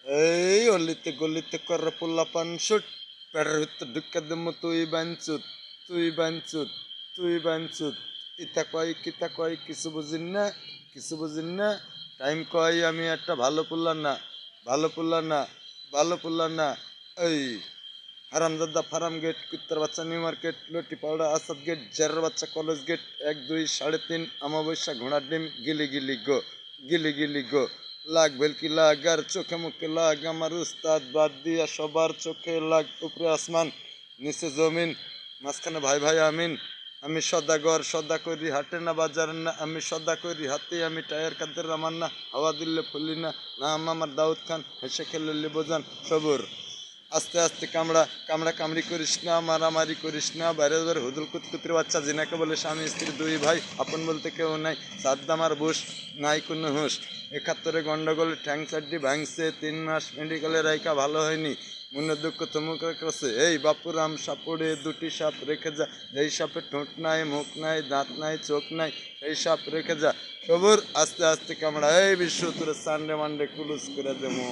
এই অলিতে গলিতে করে পোলাপান শুট পেটের ভিতর ঢুকে দেবো তুই বাঞ্চুত ইতা কয় কিতা কয় কিছু বুঝিন না টাইম কয় আমি একটা ভালো পুল্লা না এই হারামজাদা ফার্ম গেট কুত্তার বাচ্চা নিউ মার্কেট লটি পাউডা আসাদ গেট জেরার বাচ্চা কলেজ গেট 1 2 3.5 অমাবস্যা ঘোড়ার ডিম গিলি গিলি গো লাগ ভেলকি লাগ আর চোখে মুখে লাগ আমার উস্তাদ বাদ দিয়া সবার চোখে লাগ উপরে আসমান নিচে জমিন মাঝখানে ভাই ভাই আমিন আমি সদাগর সদা করি হাটে না বাজার না আমি সদা করি হাতে আমি টায়ার কাদের আমার না হাওয়া দিলে ফুলি না নাম আমার দাউদ খান হেসে খেলে লিবোজান সবুর আস্তে আস্তে কামড়ি করিস না মারামারি করিস না বাইরে বাইরে হুদুল কুতকুতির বাচ্চা জিনাকে বলে স্বামী স্ত্রী দুই ভাই আপন বলতে কেউ নাই সাদ্দাম আর বুশ নাই কোনো হুঁশ 71-এ গন্ডগোলে ঠ্যাং চাড্ডি ভাঙছে 3 মাস মেডিকেলে রাইকা ভালো হয়নি মনে দুঃখ থমুকে কাছে এই বাপুরাম সাপুড়ে দুটি সাপ রেখে যা যেই সাপের ঠোঁট নাই মুখ নাই দাঁত নাই চোখ নাই সেই সাপ রেখে যা সবুর আস্তে আস্তে কামড়া এই বিশ্ব তোর সানডে মানডে কুলুস করে দেবো